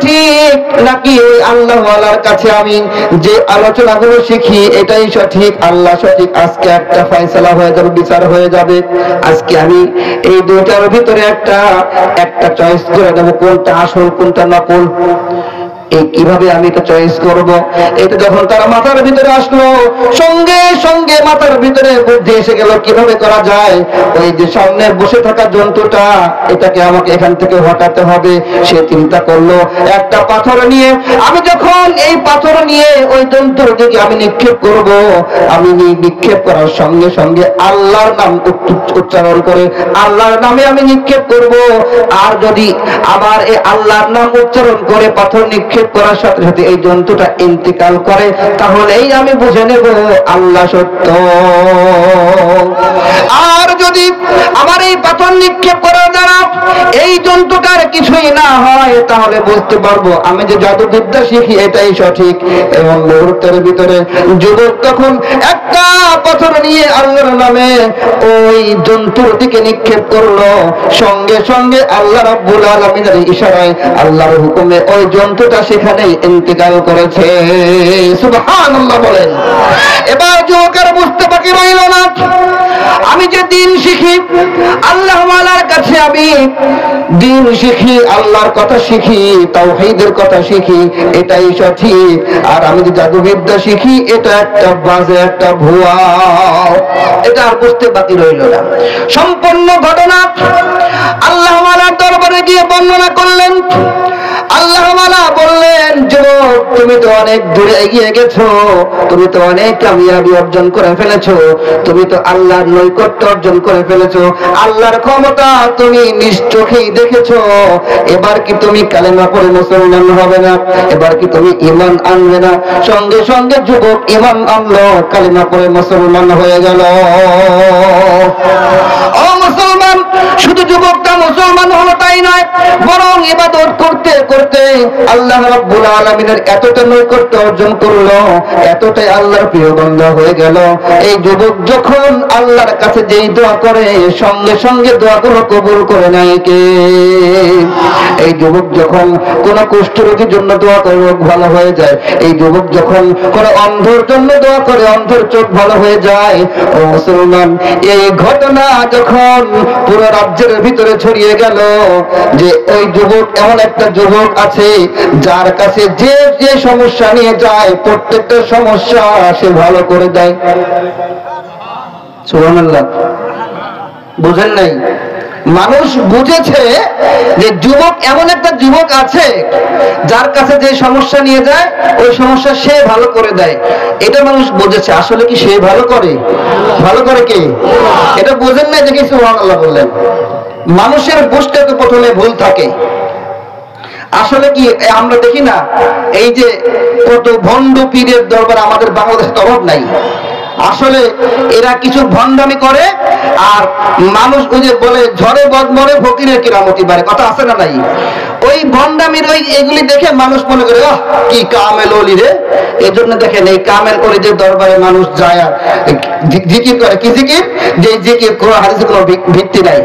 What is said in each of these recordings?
সঠিক নাকি ওই আল্লাহওয়ালার কাছে আমি যে আলোচনাগুলো শিখি এটাই সঠিক, আল্লাহ সঠিক? আজকে একটা ফয়সালা হয়ে যাবে, বিচার হয়ে যাবে। আজকে আমি এই দুইটার ভিতরে একটা চয়েস করে দেবো, কোনটা আসল কোনটা নকল। কিভাবে আমি এটা চয়েস করব? এটা যখন তার মাথার ভিতরে আসলো, সঙ্গে সঙ্গে মাথার ভিতরে বুদ্ধি এসে গেল কিভাবে করা যায়। ওই যে সামনে বসে থাকা জন্তুটা, এটাকে আমাকে এখান থেকে হটাতে হবে। সে চিন্তা করলো একটা পাথর নিয়ে আমি যখন এই পাথর নিয়ে ওই জন্তুর দিকে আমি নিক্ষেপ করব, আমি নিক্ষেপ করার সঙ্গে সঙ্গে আল্লাহর নাম উচ্চারণ করে আল্লাহর নামে আমি নিক্ষেপ করব। আর যদি আমার এই আল্লাহর নাম উচ্চারণ করে পাথর নিক্ষেপ করার সাথে সাথে এই জন্তুটা ইন্তিকাল করে, তাহলেই আমি বুঝে নেব আল্লাহ সত্য। আর যদি আমার এই পাথর নিক্ষেপ করার দ্বারা এই জন্তুটার কিছুই না হয়, তাহলে বুঝতে পারবো আমি যে জাদুবিদ্যা শিখি এটাই সঠিক। এবং মুহূর্তের ভিতরে যুবক তখন একটা পাথর নিয়ে আল্লাহর নামে ওই জন্তুর দিকে নিক্ষেপ করলো, সঙ্গে সঙ্গে আল্লাহ রাব্বুল আলামিনের ইশারায় আল্লাহর হুকুমে ওই জন্তুটা সেখানেই ইন্তিকাল করেছে। সুবহানাল্লাহ বলেন। এবার যুবকের বুঝতে বাকি রইল না, আমি যে দিন শিখি আল্লাহওয়ালার কাছে, আমি দিন শিখি, আল্লাহর কথা শিখি, তাওহীদের কথা শিখি, এটাই সঠিক। আর আমি যে জাদুবিদ্যা শিখি এটা একটা বাজে, একটা ভুয়া। এটা আর বুঝতে বাকি রইল না। সম্পূর্ণ ঘটনা আল্লাহওয়ালার দরবারে গিয়ে বর্ণনা করলেন। আল্লাহওয়ালা বললেন, যুবক তুমি তো অনেক দূরে এগিয়ে গেছো, তুমি তো অনেক কামিয়াবি অর্জন করে ফেলেছো, তুমি তো আল্লাহর নৈকট্য অর্জন করে ফেলেছো, আল্লাহর ক্ষমতা তুমি নিজ চোখেই দেখেছো। এবার কি তুমি কালেমা পড়ে মুসলমান হবে না? এবার কি তুমি ঈমান আনবে না? সঙ্গে সঙ্গে যুবক ঈমান আনলো, কালেমা পড়ে মুসলমান হয়ে গেল। ও মুসলমান, শুধু যুবকটা মুসলমান হলো তাই নয়, বরং ইবাদত করতে করতে আল্লাহ রাব্বুল আলামিনের এতটা নৈকট্য অর্জন করলো, এতটাই আল্লাহর প্রিয় বান্দা হয়ে গেল। এই যুবক যখন আল্লাহর কাছে যেই দোয়া করে, সঙ্গে সঙ্গে দোয়াগুলো কবুল করে নেয় কে? এই যুবক যখন কোন কুষ্ঠরোগীর জন্য দোয়া করে রোগ ভালো হয়ে যায়, এই যুবক যখন কোন অন্ধর জন্য দোয়া করে অন্ধর চোখ ভালো হয়ে যায়। ও মুসলমান, এই ঘটনা যখন পুরো রাজ্যের ভিতরে ছড়িয়ে গেল যে ওই যুবক এমন একটা যুবক আছে যার কাছে যে যে সমস্যা নিয়ে যায় প্রত্যেকটা সমস্যা সে ভালো করে দেয়। সুবহানাল্লাহ। বুঝেন নাই? মানুষ বুঝেছে যে যুবক এমন একটা যুবক আছে যার কাছে যে সমস্যা নিয়ে যায় ওই সমস্যা সে ভালো করে দেয়। এটা মানুষ বুঝেছে। আসলে কি সে ভালো করে? ভালো করে কে? এটা বোঝেন নাই দেখে সুবহানাল্লাহ বললেন। মানুষের বুঝতে তো প্রথমে ভুল থাকে। আসলে কি আমরা দেখি না এই যে কত ভণ্ড পীরের দরবার আমাদের বাংলাদেশে অভাব নাই। আসলে এরা কিছু ভণ্ডামি করে আর মানুষ ওই যে বলে ঝড়ে বদ মরে ফকিরের কেরামতি বাড়ে, কথা আছে না নাই? ওই ভণ্ডামির ওই এগুলি দেখে মানুষ মনে করে কি কামেল ওলি রে। এই জন্য দেখেন এই কামেল ওলিদের দরবারে মানুষ যায় আর জিকির করে। কি জিকির? যে জিকির কোরআন হাদিসে কোনো ভিত্তি নাই।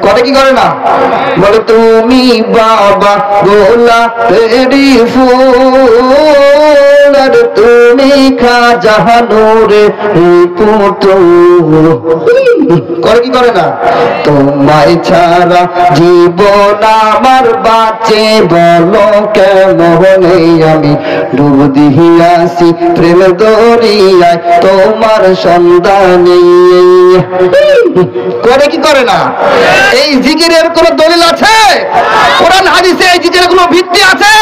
করে কি করে না? বলে তুমি বাবা গোলা তেরি ফুল আর তুমি খাজাহানুরে পুতুল। করে কি করে না? তোমায় ছাড়া জীবন আমার বাঁচে বলো কেমনে, আমি ডুব দিয়াছি প্রেম দরিয়ায় তোমার সন্ধানে। করে কি করে না? এই জিকিরের কোন দলিল আছে? কোরআন হাদিসে এই জিকিরের কোন ভিত্তি আছে?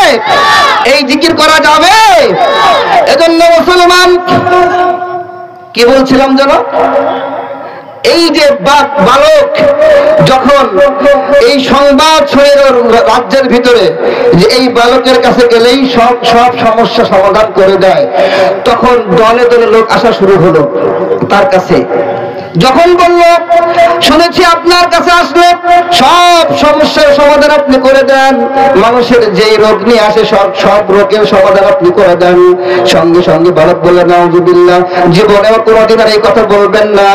এই জিকির করা যাবে? এজন্য মুসলমান, কি বলছিলাম যেন, এই যে বালক যখন এই সংবাদ ছড়িয়ে রাজ্যের ভিতরে যে এই বালকের কাছে গেলেই সব সমস্যা সমাধান করে দেয়, তখন দলে দলে লোক আসা শুরু হলো তার কাছে। যখন বলল শুনেছি আপনার কাছে আসলে সব সমস্যার সমাধান আপনি করে দেন, মানুষের যেই রোগ নিয়ে আসে সব রোগের সমাধান আপনি করে দেন, সঙ্গে সঙ্গে বালক বললেন নাউজুবিল্লাহ, জীবনেও কোনোদিন আর এই কথা বলবেন না,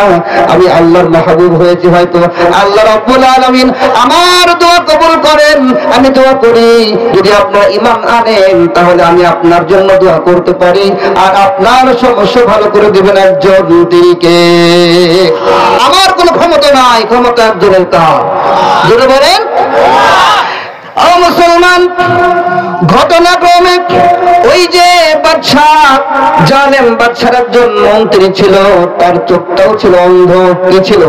আমি আল্লাহর মাহবুব হয়েছি, হয়তো আল্লাহ রাব্বুল আলামিন আমার দোয়া কবুল করেন। আমি দোয়া করি যদি আপনার ঈমান আনেন তাহলে আমি আপনার জন্য দোয়া করতে পারি, আর আপনার সমস্যা ভালো করে দিবেন একজন দিকে। আমার কোনো ক্ষমতা নাই, ক্ষমতা একজনের কার। যদি বলেন ও মুসলমান, ঘটনাক্রমে ওই যে বাদশাহ, জালেম বাদশার একজন মন্ত্রী ছিল, তার চোখটাও ছিল অন্ধ। কি ছিল?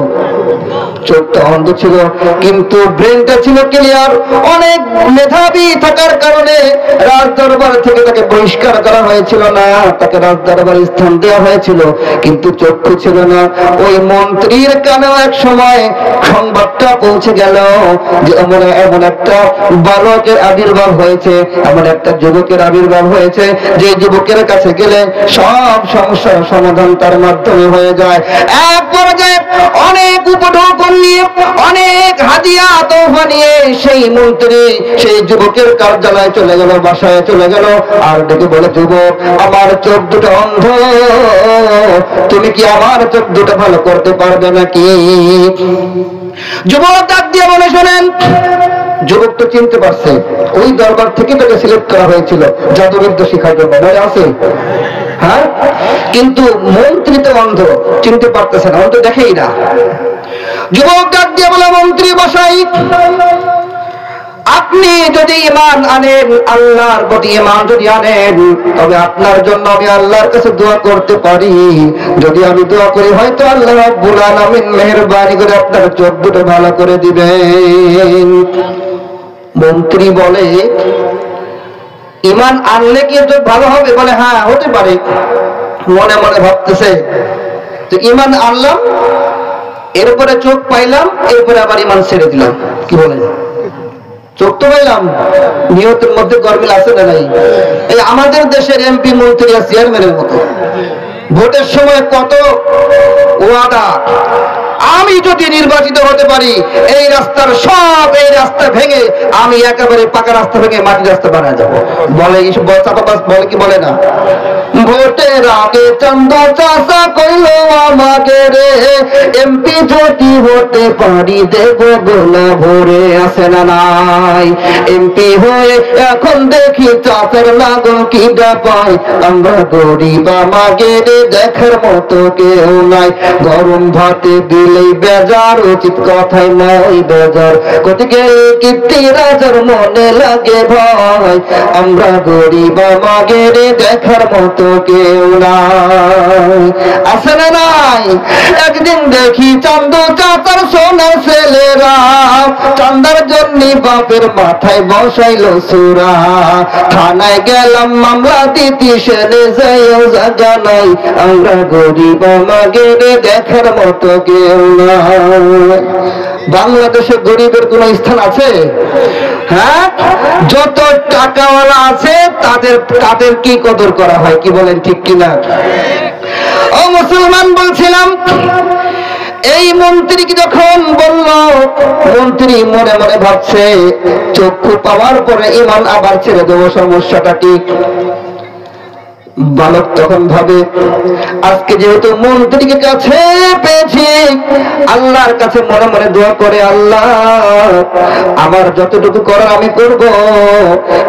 চোখটা অন্ধ ছিল, কিন্তু ব্রেনটা ছিল ক্লিয়ার। অনেক মেধাবী থাকার কারণে রাজ দরবার থেকে তাকে বহিষ্কার করা হয়েছিল না, তাকে রাজ দরবার স্থান দেওয়া হয়েছিল, কিন্তু চক্ষু ছিল না। ওই মন্ত্রীর কানেও এক সময় সংবাদটা পৌঁছে গেল যে এমন একটা বালকের আবির্ভাব হয়েছে, এমন একটা যুবকের আবির্ভাব হয়েছে, যে যুবকের কাছে গেলে সব সমস্যার সমাধান তার মাধ্যমে হয়ে যায়। এক পর্যায়ে অনেক উপঢৌকন নিয়ে, অনেক হাদিয়া তোফা নিয়ে সেই মন্ত্রী সেই যুবকের কার্যালয়ে চলে গেল, বাসায় চলে গেল, আর ডেকে বলে, যুবক, আমার চোখ দুটো অন্ধ, তুমি কি আমার চোখ দুটো ভালো করতে পারবে নাকি? যুবক ডাক দিয়ে বলে, শোনেন। যুবক তো চিনতে পারছে, ওই দরবার থেকে তাকে সিলেক্ট করা হয়েছিল জাদুবিদ্যা শিখার জন্য, মনে আছে? হ্যাঁ, কিন্তু মন্ত্রী তো অন্ধ, চিনতে পারতেছে না, অন্ত দেখেই না। যুবক ডাক দিয়ে বলে, মন্ত্রী মশাই, আপনি যদি ঈমান আনেন, আল্লাহর প্রতি ঈমান যদি আনেন, তবে আপনার জন্য আমি আল্লাহর কাছে দোয়া করতে পারি। যদি আমি দোয়া করি, হয়তো আল্লাহ রাব্বুল আলামিন মেহেরবানি করে আপনার চোখ দুটো ভালো করে দিবেন। মন্ত্রী বলে, ঈমান আনলে কি চোখ ভালো হবে? বলে, হ্যাঁ, হতে পারে। মনে মনে ভাবতেছে, তো ঈমান আনলাম, এরপরে চোখ পাইলাম, এরপরে আবার ঈমান ছেড়ে দিলাম, কি বলেন? চোখ তো পাইলাম, নিয়তের মধ্যে গরমিল আছে না নাই? এই আমাদের দেশের এমপি, মন্ত্রী আর চেয়ারম্যানের মতো ভোটের সময় কত ওয়াদা, আমি যদি নির্বাচিত হতে পারি, এই রাস্তার সব, এই রাস্তা ভেঙে আমি একেবারে পাকা রাস্তা ভেঙে মাটির রাস্তা বানায় যাবো, বলে। চাপাবাস বলে কি বলে না? ভোটের আগে চন্দ্র চাষা কইল আমাকে রে, এমপি যদি হতে পারি দেব গোলা ভরে, আছে না নাই? এমপি হয়ে এখন দেখি চাষের লাগল কি পাই, আমরা গরিব আমাকে রে দেখার মতো কেউ নাই, গরম ভাতে দিলেই বেজার, উচিত কথাই নাই বেজার, কোথায় গেলে কীর্তি রাজার মনে লাগে ভয়, আমরা গরিব আমাকে রে দেখার মতো কেউ নাই, আছে না নাই? একদিন দেখি চান্দু চাচার সোনার ছেলেরা, চান্দার জন্য বাপের মাথায় বসাইল সুরা, থানায় গেলাম মামলা দিতে, সেনে যাইও জায়গা নাই, আমরা গরিব আমাকে রে দেখার মতো কেউ নাই। বাংলাদেশে গরিবের কোন স্থান আছে? হ্যাঁ, যত টাকাওয়ালা আছে তাদের কি কদর করা হয়, কি বলেন, ঠিক কিনা? ও মুসলমান, বলছিলাম, এই মন্ত্রীকে যখন বলল, মন্ত্রী মনে মনে ভাবছে, চক্ষু পাওয়ার পরে ঈমান আবার ছেড়ে দেবো, সমস্যাটা কি? বালক তখন ভাবে, আজকে যেহেতু মন্ত্রীকে কাছে পেয়েছি, আল্লাহর কাছে মনে মনে দোয়া করে, আল্লাহ আমার যতটুকু করার আমি করব,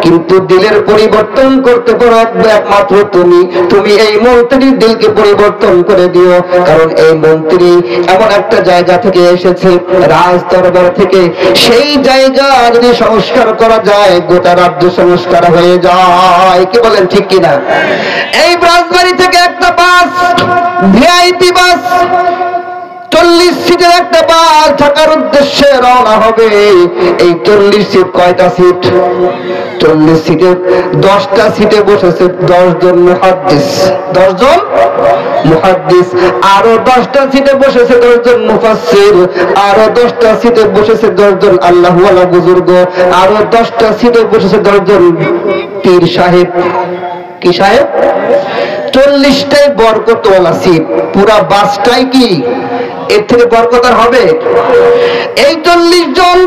কিন্তু দিলের পরিবর্তন করতে পারো একমাত্র তুমি। তুমি এই মন্ত্রীর দিলকে পরিবর্তন করে দিও, কারণ এই মন্ত্রী এমন একটা জায়গা থেকে এসেছে, রাজ দরবার থেকে, সেই জায়গা যদি সংস্কার করা যায়, গোটা রাজ্য সংস্কার হয়ে যায়, কি বলেন, ঠিক কিনা? এই রাজবাড়ি থেকে একটা বাস, ভিআইপি বাস, 40 সিটের একটা বাস ঢাকার উদ্দেশ্যে রওনা হবে। এই 40 সিট কয়টা সিট? 40 সিটে 10টা সিটে বসেছে 10 জন মুহাদ্দিস, 10 জন মুহাদ্দিস, আরো 10টা সিটে বসেছে 10 জন মুফাসসির, আরো 10টা সিটে বসেছে 10 জন আল্লাহওয়ালা বুজুর্গ, আরো 10টা সিটে বসেছে 10 জন পীর সাহেব। কি সাহেব? 40টাই বরকতওয়ালা সিট, পুরা বাসটাই কি এর থেকে বরকত আর হবে? এই 40 জন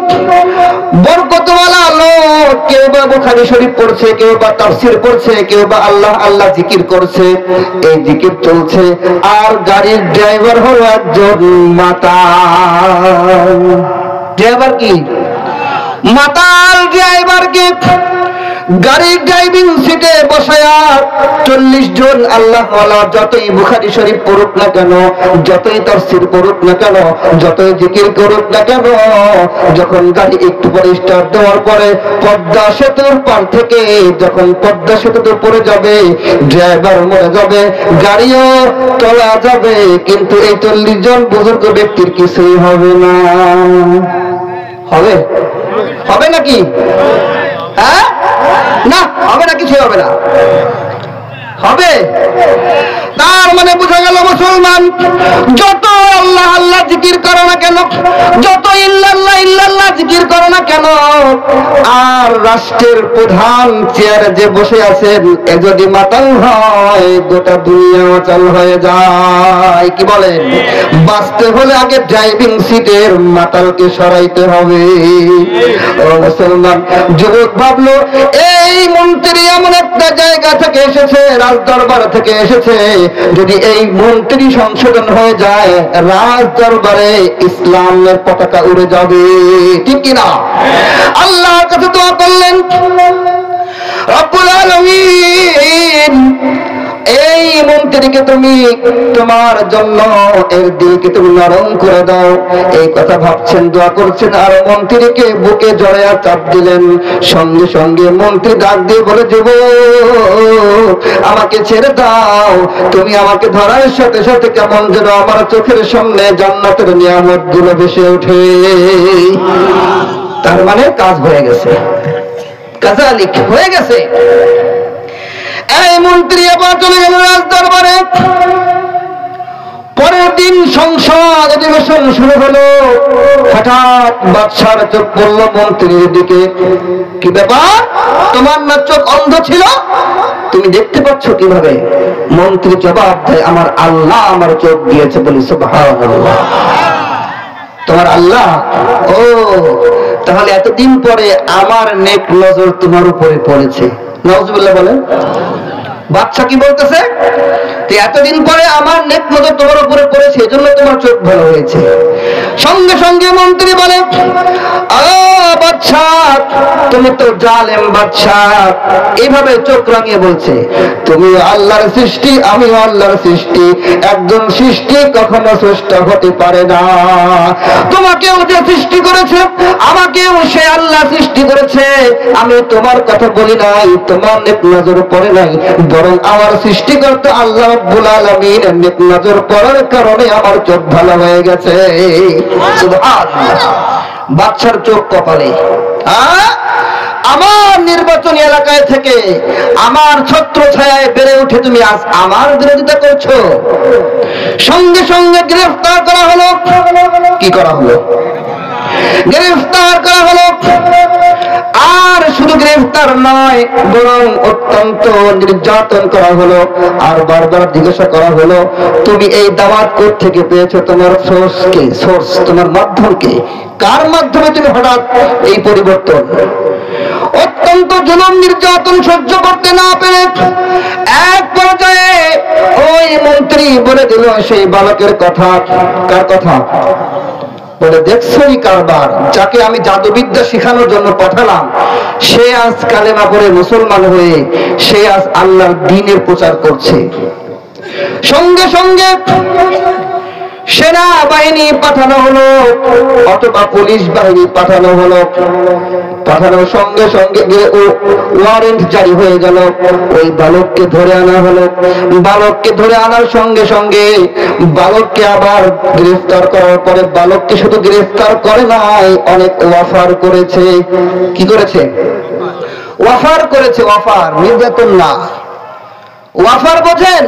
বরকতওয়ালা লোক, কেউ বা বুখারী শরীফ পড়ছে, কেউ বা তাফসীর পড়ছে, কেউ বা আল্লাহ আল্লাহ জিকির করছে, এই জিকির চলছে, আর গাড়ির ড্রাইভার হলো একজন মাতাল। ড্রাইভার কি? মাতাল ড্রাইভারকে গাড়ির ড্রাইভিং সিটে বসায়া 40 জন আল্লাহওয়ালা যতই বুখারী শরীফ পড়ুক না কেন, যতই তাফসীর পড়ুক না কেন, যতই জিকির করুক না কেন, যখন গাড়ি একটু পরে স্টার্ট দেওয়ার পরে পদ্মা সেতুর পার থেকে যখন পদ্মা সেতুতে পড়ে যাবে, ড্রাইভার মরে যাবে, গাড়িও চলা যাবে, কিন্তু এই 40 জন বুজুর্গ ব্যক্তির কিছুই হবে না। হবে? হবে নাকি? হ্যাঁ, না হবে না, কিছু হবে না। হবে? তার মানে বোঝা গেল মুসলমান, যত আল্লাহ আল্লাহ জিকির করো না কেন, যত ইল্লাল্লাহ ইল্লাল্লাহ জিকির করো না কেন, আর রাষ্ট্রের প্রধান চেয়ারে যে বসে আছেন এ যদি মাতাল হয়, গোটা দুনিয়া অচল হয়ে যায়। কি বলেন? বাঁচতে হলে আগে ড্রাইভিং সিটের মাতালকে সরাইতে হবে। ও মুসলমান, যুবক ভাবলো এই মন্ত্রী এমন একটা জায়গা থেকে এসেছে, রাজ দরবার থেকে এসেছে, যদি এই মন্ত্রী সংশোধন হয়ে যায়, রাজ দরবারে ইসলামের পতাকা উড়ে যাবে। ঠিক কিনা? আল্লাহর কাছে দোয়া করলেন, রব্বুল আলামিন এই মন্ত্রীকে তুমি তোমার জন্য এর দিলকে তুমি নরম করে দাও। এই কথা ভাবছেন, দোয়া করছেন, আর মন্ত্রীকে বুকে জড়ায়া চাপ দিলেন। সঙ্গে সঙ্গে মন্ত্রী ডাক দিয়ে বলে, যুবক আমাকে ছেড়ে দাও। তুমি আমাকে ধরার সাথে সাথে কেমন যেন আমার চোখের সামনে জান্নাতের নিয়ামত গুলো ভেসে ওঠে। তার মানে কাজ হয়ে গেছে, কাজালিক হয়ে গেছে। এই মন্ত্রী আবার চলে গেল রাজ দরবারে। পরের দিন সংসদ অধিবেশন শুরু হলো। হঠাৎ বাদশার চোখ পড়ল মন্ত্রীর দিকে। কি ব্যাপার, তোমার না চোখ অন্ধ ছিল? তুমি দেখতে পাচ্ছ কিভাবে? মন্ত্রী জবাব দেয়, আমার আল্লাহ আমার চোখ দিয়েছে। বলি সুবহানাল্লাহ। তোমার আল্লাহ? ও, তাহলে এতদিন পরে আমার নেক নজর তোমার উপরে পড়েছে। নাউজুবিল্লাহ বলেন। বাদশা কি বলতেছে? এতদিন পরে আমার নেক নজর তোমার উপরে পড়েছে, এজন্য তোমার চোখ ভালো হয়েছে। সঙ্গে সঙ্গে মন্ত্রী বলে, বাদশা তুমি তো জালেম বাদশা। এইভাবে চোখ রাঙিয়ে বলছে, তুমি আল্লাহর সৃষ্টি, আমিও আল্লাহর সৃষ্টি, একজন সৃষ্টি কখনো স্রষ্টা হতে পারে না। তোমাকেও যে সৃষ্টি করেছে, আমাকেও সে আল্লাহ সৃষ্টি করেছে। আমি তোমার কথা বলি নাই, তোমার নেক নজর পড়ে নাই, বরং আমার সৃষ্টিকর্তা আল্লাহ রাব্বুল আলামিন নেক নজর পড়ার কারণে আমার চোখ ভালো হয়ে গেছে। সুবহানাল্লাহ। বাদশার চোখ কপালে। আমার নির্বাচনী এলাকায় থেকে আমার ছত্র ছায়ায় বেড়ে উঠে তুমি আজ আমার বিরোধিতা করছো। সঙ্গে সঙ্গে গ্রেফতার করা হলো। কি করা হলো? গ্রেফতার করা হলো। আর শুধু গ্রেফতার নয়, বরং অত্যন্ত নির্যাতন করা হলো। আর বারবার জিজ্ঞাসা করা হলো, তুমি এই দাওয়াত কোথা থেকে পেয়েছো? তোমার সোর্স কে? সোর্স তোমার মাধ্যম কে? কার মাধ্যমে তুমি হঠাৎ এই পরিবর্তন? অত্যন্ত জুলুম নির্যাতন সহ্য করতে না পেরে এক পর্যায়ে ওই মন্ত্রী বলে দিল সেই বালকের কথা। কার কথা? বলে, দেখছো এই কারবার, যাকে আমি জাদুবিদ্যা শেখানোর জন্য পাঠালাম, সে আজ কালেমা পড়ে মুসলমান হয়ে সে আজ আল্লাহর দ্বীনের প্রচার করছে। সঙ্গে সঙ্গে সেনা বাহিনী পাঠানো হলো অথবা পুলিশ বাহিনী পাঠানো হলো। পাঠানোর সঙ্গে সঙ্গে ওয়ারেন্ট জারি হয়ে গেল। ওই বালককে ধরে আনা হলো। বালককে ধরে আনার সঙ্গে সঙ্গে বালককে আবার গ্রেফতার করার পরে বালককে শুধু গ্রেফতার করে নাই, অনেক ওয়াফার করেছে। কি করেছে? ওয়াফার করেছে। ওয়াফার, নির্যাতন না। ওয়াফার বোঝেন?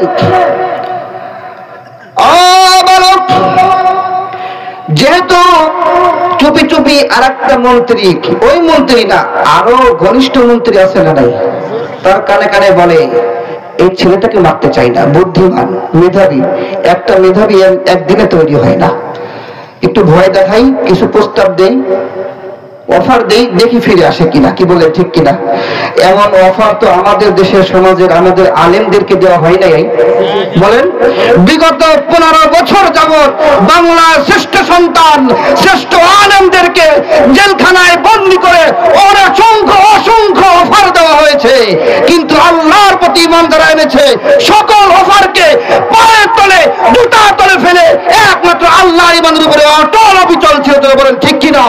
যেহেতু চুপি চুপি আর একটা মন্ত্রী, ওই মন্ত্রী না, আরো ঘনিষ্ঠ মন্ত্রী আছে না নাই, তার কানে কানে বলে, এই ছেলেটাকে মারতে চাই না, বুদ্ধিমান মেধাবী। একটা মেধাবী একদিনে তৈরি হয় না। একটু ভয় দেখাই, কিছু প্রস্তাব দেই, অফার দেই, দেখি ফিরে আসে কিনা। কি বলে, ঠিক কিনা? এমন অফার তো আমাদের দেশের সমাজের আমাদের আলেমদেরকে দেওয়া হয় নাই। বলেন, বিগত 15 বছর যাবৎ বাংলার শ্রেষ্ঠ সন্তান, শ্রেষ্ঠ আলেমদেরকে জেলখানায় বন্দী করে অসংখ্য অফার দেওয়া হয়েছে, কিন্তু আল্লাহর প্রতি ঈমান যারা এনেছে সকল অফারকে পায়ের তলে, জুতার তলে ফেলে একমাত্র আল্লাহর ঈমানের উপরে অটল অবিচল ছিল। বলেন, ঠিক কিনা?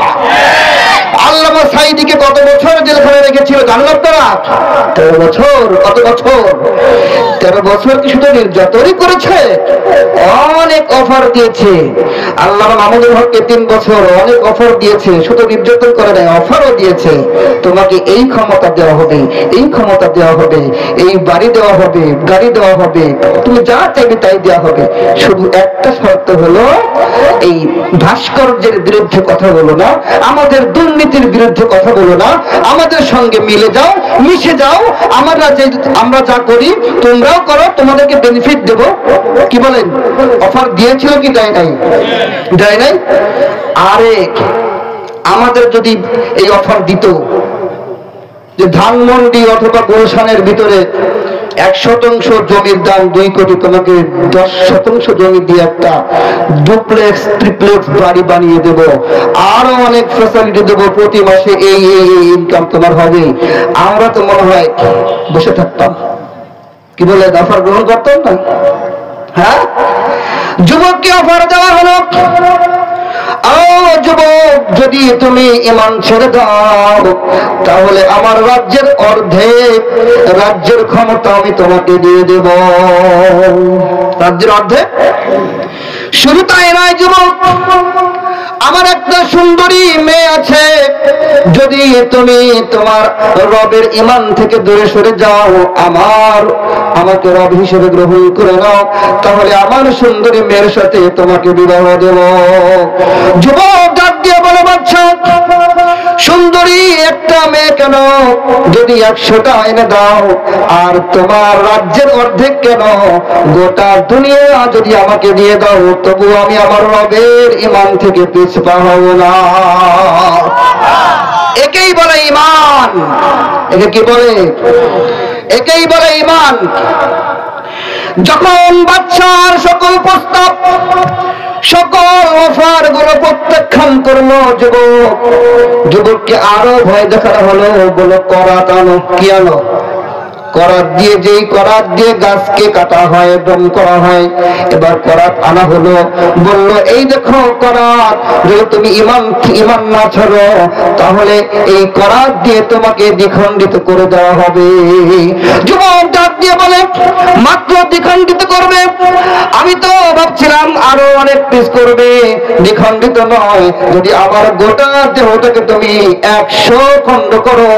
আল্লামা সাঈদীকে কত বছর জেলখানায় রেখেছিল জানেন আপনারা? 13 বছর। কত বছর? 13 বছর কি শুধু নির্যাতনই করেছে? অনেক অফার দিয়েছে। আল্লামা মামুনুল হককে 3 বছর অনেক অফার দিয়েছে, শুধু নির্যাতন করে নাই, অফারও দিয়েছে। তোমাকে এই ক্ষমতা দেওয়া হবে, এই ক্ষমতা দেওয়া হবে, এই বাড়ি দেওয়া হবে, গাড়ি দেওয়া হবে, তুমি যা চাইবে তাই দেওয়া হবে। শুধু একটা শর্ত হলো, এই ভাস্কর্যের বিরুদ্ধে কথা বলো না, আমাদের দুর্নীতির বিরুদ্ধে কথা বলো না, আমাদের সঙ্গে মিলে যাও, মিশে যাও, আমরা যা করি তোমরাও করো, তোমাদেরকে বেনিফিট দেব। কি বলেন? অফার দিয়েছিল কি দেয় নাই? দেয় নাই। আরে আমাদের যদি এই অফার দিত যে ধানমন্ডি অথবা গুলশানের ভিতরে 1% জমির দাম 2 কোটি, তোমাকে 10% জমি দিয়ে একটা ডুপ্লেক্স ট্রিপ্লেক্স বাড়ি বানিয়ে দেব, আরো অনেক ফ্যাসিলিটি দেবো, প্রতি মাসে এই ইনকাম তোমার হবে, আমরা তো মনে হয় বসে থাকতাম। কি বলে, অফার গ্রহণ করতাম না? হ্যাঁ, যুবককে অফার দেওয়া হলো, যুবক যদি তুমি ঈমান ছেড়ে দাও তাহলে আমার রাজ্যের অর্ধেক, রাজ্যের ক্ষমতা আমি তোমাকে দিয়ে দেব। রাজ্যের অর্ধেক। শুধু তাই নয় যুবক, আমার একটা সুন্দরী মেয়ে আছে, যদি তুমি তোমার রবের ঈমান থেকে দূরে সরে যাও, আমাকে রব হিসেবে গ্রহণ করে নাও, তাহলে আমার সুন্দরী মেয়ের সাথে তোমাকে বিবাহ দেব। যুবক ডাক দিয়ে বলে, বাচ্চা সুন্দরী একটা মেয়ে কেন, যদি 100টা এনে দাও, আর তোমার রাজ্যের অর্ধেক কেন, গোটা দুনিয়া যদি আমাকে দিয়ে দাও, তবু আমি আমার রবের ঈমান থেকে পিছপা হব না। একেই বলে ঈমান। একে কি বলে? একেই বলে ঈমান। যখন বাচ্চার সকল প্রস্তাব, সকল অফার গুলো প্রত্যাখ্যান করলো যুবককে আরো ভয় দেখানো হলো। বলো, করাত আনো। কি আনো? করাত দিয়ে, যেই করাত দিয়ে গাছকে কাটা হয়, দম করা হয়, এবার করাত আনা হলো। বললো, এই দেখো করাত, যদি তুমি ঈমান না ছাড়ো তাহলে এই করাত দিয়ে তোমাকে দ্বিখণ্ডিত করে দেওয়া হবে। যুবক ডাক দিয়ে বলে, মাত্র দ্বিখণ্ডিত করবে? আমি তো ভাবছিলাম আরো অনেক পিস করবে। দ্বিখণ্ডিত নয়, যদি আমার গোটা দেহটাকে তুমি 100 খণ্ড করো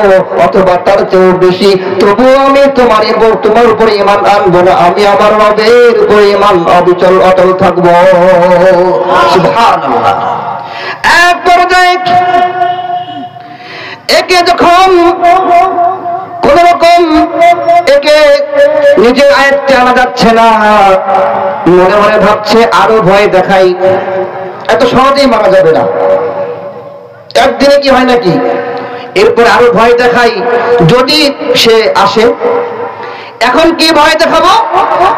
অথবা তার চেয়েও বেশি, তবুও আমি তোমার উপরে ঈমান আনবো না, আমি আমার রবের উপরে ঈমান অবিচল অটল থাকবো। সুবহানাল্লাহ। এক পর্যায়ে একে যখন কোন রকম একে নিজের আয়ত্তে আনা যাচ্ছে না, মনে মনে ভাবছে আরো ভয় দেখাই, এত সহজেই মারা যাবে না, একদিনে কি হয় নাকি, এরপর আরো ভয় দেখাই, যদি সে আসে। এখন কি ভয় দেখাবো?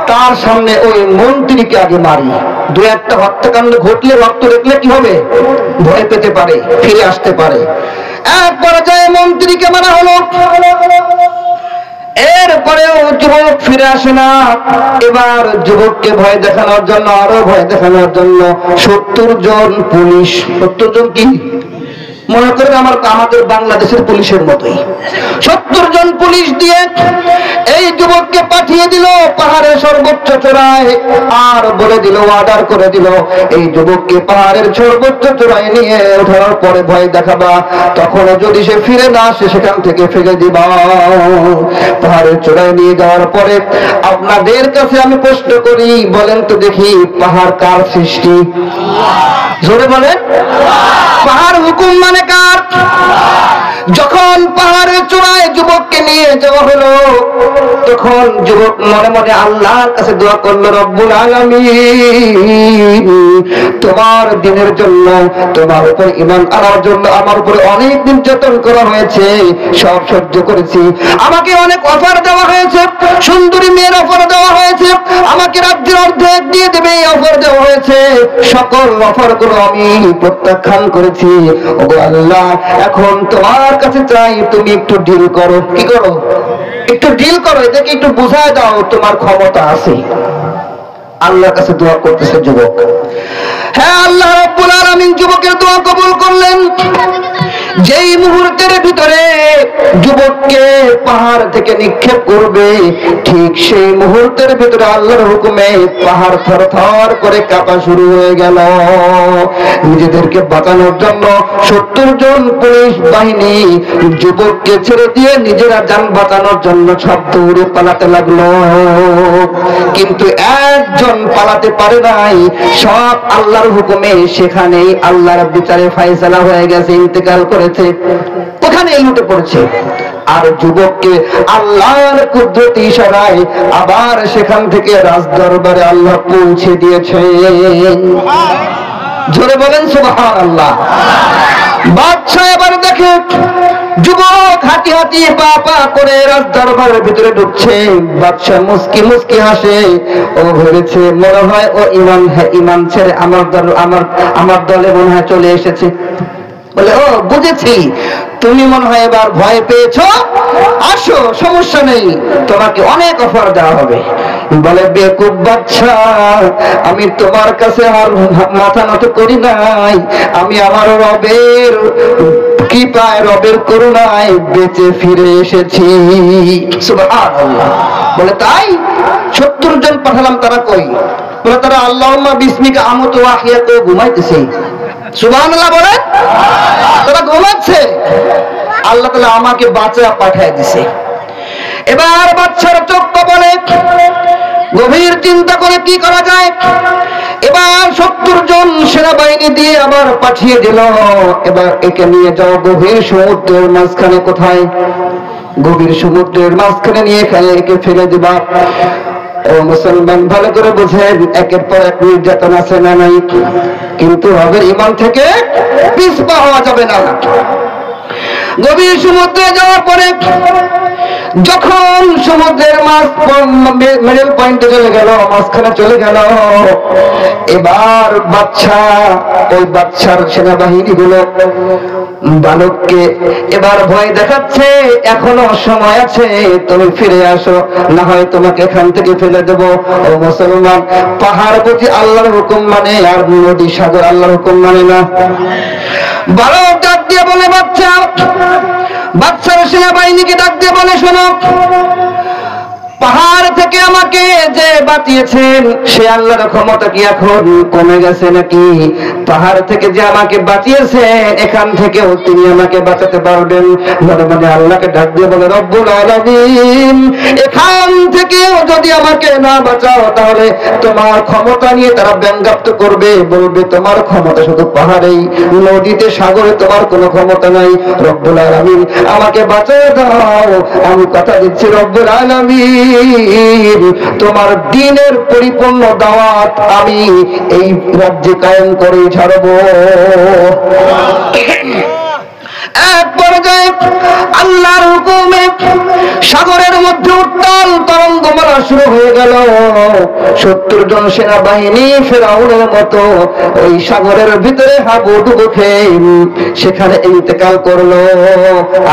তার সামনে ওই মন্ত্রীকে আগে মারি, 2-1টা হত্যাকাণ্ড ঘটলে, রক্ত দেখলে কি হবে, ভয় পেতে পারে, ফিরে আসতে পারে। এক পর্যায়ে মন্ত্রীকে মারা হলো। এরপরেও যুবক ফিরে আসে না। এবার যুবককে ভয় দেখানোর জন্য, আরো ভয় দেখানোর জন্য 70 জন পুলিশ, 70 জন কি মনে করেন আমাদের বাংলাদেশের পুলিশের মতোই 70 জন পুলিশ দিয়ে এই যুবককে পাঠিয়ে দিল পাহাড়ের সর্বোচ্চ চূড়ায়, আর বলে দিল, অর্ডার করে দিল, এই যুবককে পাহাড়ের সর্বোচ্চ চূড়ায় নিয়ে ওঠার পরে ভয় দেখাবা, তখন যদি সে ফিরে না আসে সেখান থেকে ফেলে দিবা। পাহাড়ের চূড়ায় নিয়ে যাওয়ার পরে আপনাদের কাছে আমি প্রশ্ন করি, বলেন তো দেখি, পাহাড় কার সৃষ্টি? জোরে বলেন। পাহাড় হুকুম মানে কার? যখন পাহাড়ের চূড়ায় যুবককে যুবককে নিয়ে যাওয়া হলো। তখন যুবক মনে মনে আল্লাহর কাছে দোয়া করলো, রব্বুল আলামিন, তোমার দিনের জন্য, তোমার উপর ঈমান আনার জন্য আমার উপরে অনেক নির্যাতন করা হয়েছে, সব সহ্য করেছি। আমাকে অনেক অফার দেওয়া হয়েছে, সুন্দরী মেয়ের অফার দেওয়া হয়েছে, আমাকে রাজ্যের অর্ধেক দিয়ে দেবে এই অফার দেওয়া হয়েছে। সকল অফার গুলো আমি প্রত্যাখ্যান করেছি। ওগো আল্লাহ, এখন তোমার কাছে চাই তুমি একটু ডিল করো। কি করো? একটু ডিল করো, এদেরকে একটু বুঝায় দাও তোমার ক্ষমতা আছে। আল্লাহর কাছে দোয়া করতেছে যুবক। হ্যাঁ, আল্লাহ রাব্বুল আলামিন যুবকের দোয়া কবুল করলেন। যেই মুহূর্তের ভিতরে যুবককে পাহাড় থেকে নিক্ষেপ করবে, ঠিক সেই মুহূর্তের ভিতরে আল্লাহর হুকুমে পাহাড় থরথর করে কাঁপা শুরু হয়ে গেল। নিজেদেরকে বাঁচানোর জন্য 70 জন পুলিশ বাহিনী যুবককে ছেড়ে দিয়ে নিজেরা যান বাঁচানোর জন্য সব দৌড়ে পালাতে লাগলো। কিন্তু একজন পালাতে পারে নাই। সব আল্লাহর হুকুমে সেখানেই আল্লাহর বিচারে ফয়সালা হয়ে গেছে, ইন্তেকাল করেছে, ওখানে লুটে পড়েছে। আর যুবককে আল্লাহর কুদরতি ইশারায় আবার সেখান থেকে রাজদরবারে আল্লাহ পৌঁছে দিয়েছেন। জোরে বলেন সুবহানাল্লাহ। বাদশা এবার দেখে যুবক হাঁটি হাঁটি পা পা করে রাজদরবারের ভিতরে ঢুকছে। বাদশা মুস্কি মুস্কি হাসে। ও ভেবেছে মনে হয় ও ঈমান ছেড়ে আমার দলে মনে হয় চলে এসেছে। বলে, ও বুঝেছি, তুমি মনে হয় এবার ভয় পেয়েছো, আসো, সমস্যা নেই, তোমাকে অনেক অফার দেওয়া হবে। বলে, বেকুব বাদশা, আমি তোমার কাছে আর মাথা নত করি নাই, আমি আমার রবের কৃপায়, রবের করুণায় বেঁচে ফিরে এসেছি। সুবহানাল্লাহ। বলে, তাই? 70 জন পাঠালাম, তারা কই? বলে, তারা আল্লাহুম্মা বিসমিকা আমুতু ওয়া আহইয়া করে ঘুমাইতেছে। সুবহানাল্লাহ বলে, তারা ঘুমাচ্ছে। আল্লাহ তাআলা আমাকে বাঁচা পাঠিয়ে দিছে। এবার বাদশার চোখ বলে, গভীর চিন্তা করে কি করা যায়। এবার 70 জন সেনাবাহিনী দিয়ে আবার পাঠিয়ে দিল। এবার একে নিয়ে যাও গভীর সমুদ্রের মাঝখানে। কোথায়? গভীর সমুদ্রের মাঝখানে নিয়ে একে ফেলে দিবা। ও মুসলমান, ভালো করে বুঝেন, একের পর এক নির্যাতন আছে না নাই, কিন্তু রবের ঈমান থেকে পিছপা হওয়া যাবে না। গভীর সমুদ্রে যাওয়ার পরে যখন সমুদ্রের মাছ মিডল পয়েন্টে চলে গেল, মাঝখানে চলে গেল, এবার ওই বাদশার সেনাবাহিনী গুলো বালককে এবার ভয় দেখাচ্ছে, এখনো সময় আছে, তুমি ফিরে আসো, না হয় তোমাকে এখান থেকে ফেলে দেব। ও মুসলমান, পাহাড় বুঝি আল্লাহর হুকুম মানে, আর নদী সাগর আল্লাহর হুকুম মানে না। বালক ডাক দিয়ে বলে, বাদশার সেনাবাহিনীকে ডাক দিয়ে বলে, শোনো, পাহাড় থেকে আমাকে যে বাঁচিয়েছেন সে আল্লাহর ক্ষমতা কি এখন কমে গেছে নাকি? পাহাড় থেকে যে আমাকে বাঁচিয়েছেন এখান থেকেও তিনি আমাকে বাঁচাতে পারবেন। মনে মনে আল্লাহকে ডাক দিয়ে বলে, রব্বুল আলামিন, এখান থেকেও যদি আমাকে না বাঁচাও তাহলে তোমার ক্ষমতা নিয়ে তারা ব্যঙ্গাত্ম করবে, বলবে তোমার ক্ষমতা শুধু পাহাড়েই, নদীতে, সাগরে তোমার কোনো ক্ষমতা নাই। রব্বুল আলামিন, আমাকে বাঁচিয়ে দাও। আমি কথা দিচ্ছি, রব্বুল আলামিন, তোমার দ্বীনের পরিপূর্ণ দাওয়াত আমি এই রাজ্যে কায়েম করে ছাড়ব। এক পর্যায়ে আল্লাহর হুকুমে সাগরের মধ্যে উত্তাল তরঙ্গমালা শুরু হয়ে গেল। 70 জন সেনাবাহিনী ফেরাউনের মতো ওই সাগরের ভিতরে হাবুডুবু খেয়ে সেখানে ইন্তেকাল করলো।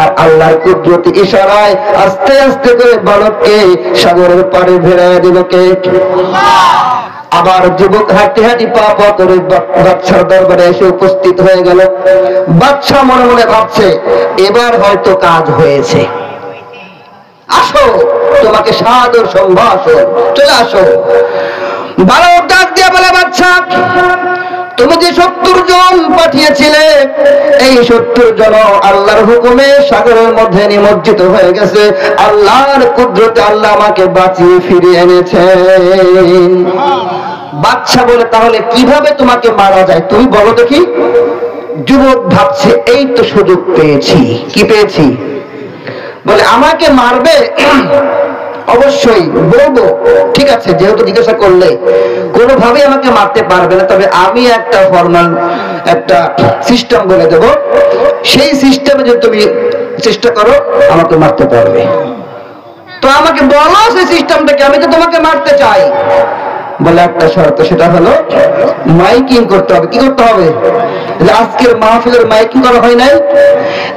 আর আল্লাহর কুদরতি ইশারায় আস্তে আস্তে করে বালককে সাগরের পাড়ে ভেড়ায় দিল কে? আবার যুবক হাঁটি হাঁটি পা পা করে বাদশার দরবারে এসে উপস্থিত হয়ে গেল। বাদশা মনে মনে ভাবছে, এবার হয়তো কাজ হয়েছে, আসো, তোমাকে সাদর সম্ভাষণ, চলে আসো। বালক ডাক দিয়ে বলে, বাদশা, তুমি যে 70 জন পাঠিয়েছিলে, এই 70 জন আল্লাহর হুকুমে সাগরের মধ্যে নিমজ্জিত হয়ে গেছে। আল্লাহর কুদরতে আল্লাহ আমাকে বাঁচিয়ে ফিরিয়ে এনেছেন। বাদশা বলে, তাহলে কিভাবে তোমাকে মারা যায় তুমি বলো দেখি। যুবক ভাবছে, এই তো সুযোগ পেয়েছি। কি পেয়েছি? বলে আমাকে মারবে? অবশ্যই বলবো, ঠিক আছে, যেহেতু জিজ্ঞাসা করলে কোনোভাবেই আমাকে মারতে পারবে না, তবে আমি একটা ফর্মাল একটা সিস্টেম বলে দেব, সেই সিস্টেমে যদি তুমি চেষ্টা করো আমাকে মারতে পারবে। তো আমাকে বলো সেই সিস্টেমটাকে, আমি তো তোমাকে মারতে চাই। বলে একটা শর্ত, সেটা হলো মাইকিং করতে হবে। কি করতে হবে? আজকের মাহফিলের মাইকিং করা হয় নাই,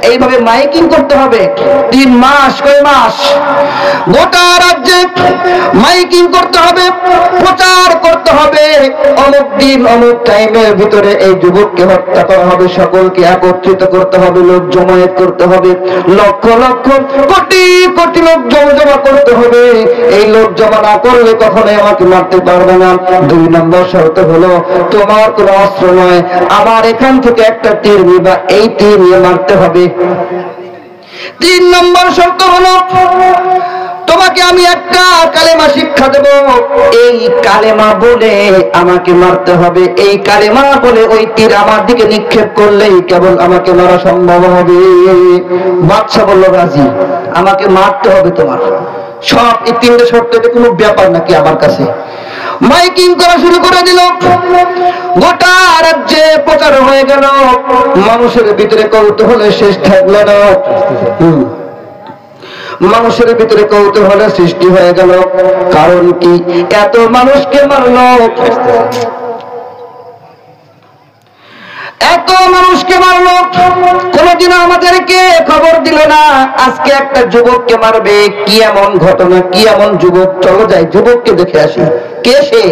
এইভাবে মাইকিং করতে হবে 3 মাস। কয় মাস? গোটা রাজ্যে মাইকিং করতে হবে, প্রচার করতে হবে, অমুক দিন অমুক টাইমের ভিতরে এই যুবককে হত্যা করা হবে, সকলকে একত্রিত করতে হবে, লোক জমায়েত করতে হবে, লক্ষ লক্ষ কোটি কোটি লোক জমা করতে হবে। এই লোক জমা না করলে কখনোই আমাকে মারতে পারবে না। 2 নম্বর শর্ত হলো তোমার কোনো অস্ত্র নয়, আমার এখান থেকে একটা তীর নিবা, এই তীর নিয়ে মারতে হবে। 3 নম্বর শর্ত হলো তোমাকে আমি একটা কালেমা শিক্ষা দেব, এই কালেমা বলে আমাকে মারতে হবে। এই কালেমা বলে ওই তীর আমার দিকে নিক্ষেপ করলেই কেবল আমাকে মারা সম্ভব হবে। বাদশা বলল রাজি, আমাকে মারতে হবে তোমার। সব এই 3টে শর্তে কোনো ব্যাপার নাকি আমার কাছে। মাইকিং করা শুরু করে দিল, গোটা রাজ্যে প্রচার হয়ে গেল, মানুষের ভিতরে কৌতূহলের শেষ থাকলো না। মানুষের ভিতরে কৌতূহলের সৃষ্টি হয়ে গেল। কারণ কি? এত মানুষকে মারলো, এত মানুষকে মারলো, কোনদিনও আমাদেরকে খবর দিল না আজকে একটা যুবককে মারবে। কি এমন ঘটনা, কি এমন যুবক? চলো যাই যুবককে দেখে আসি। কে সে?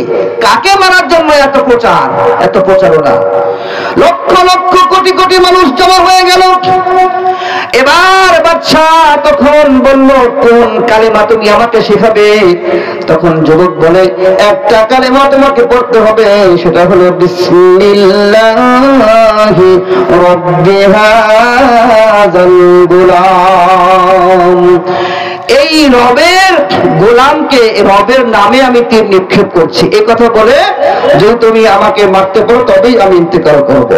কাকে মারার জন্য এত প্রচার, এত প্রচারণা? লক্ষ লক্ষ কোটি কোটি মানুষ জমা হয়ে গেল। এবার বাদশা তখন বলল, কোন কালেমা তুমি আমাকে শেখাবে? তখন যুবক বলে, একটা কালেমা তোমাকে পড়তে হবে, সেটা হলো বিসমিল্লাহি রাব্বি হাযাল গুলাম। এই রবের গোলামকে, রবের নামে আমি তীর নিক্ষেপ করছি। এই কথা বলে যদি তুমি আমাকে মারতে পারো তবেই আমি ইন্তেকাল করব।